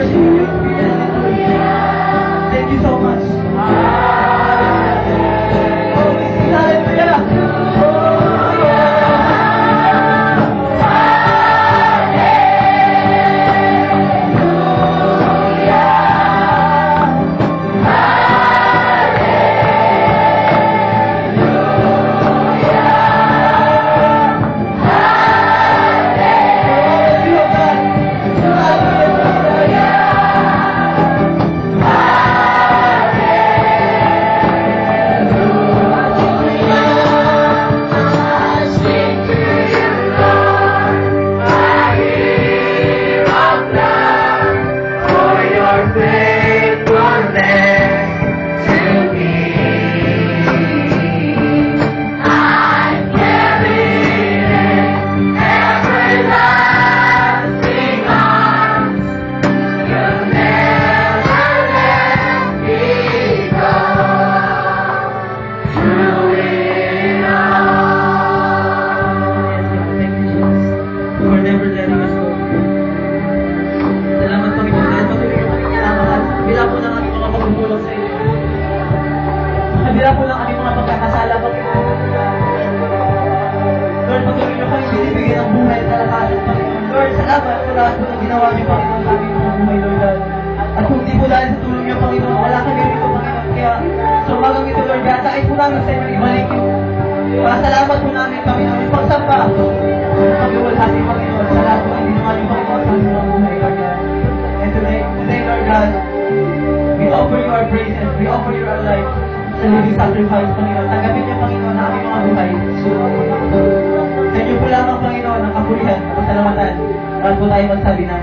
worship you. Thank you so much. Kabila po lang aming mga pagkakasala, Panginoon. Lord, patuloy niyo kami binibigyan ng buhay at kalakasan, Panginoon. Lord, salamat sa lahat po na ginawa niyo, Panginoon, sa aming mga buhay, Lord God. At kung di po dahil sa tulong niyo, Panginoon, wala kami rito, Panginoon. Kaya sa umagang ito, Lord God, dahil po namin sa inyo ibalik niyo. Pasalamat po namin, Panginoon, yung pagsamba. Pagluwalhati, Panginoon, sa lahat po na ginawa niyo, Panginoon, sa aming mga buhay, Lord God. And today, Lord God, we offer you our praises, we offer you our life. Sa living sacrifice, Panginoon. Tanggapin niyo, Panginoon, na aming mga buhay. Sa inyo po lamang, Panginoon, ang kapurihan at kasalamatan. Para po tayo magsabi na,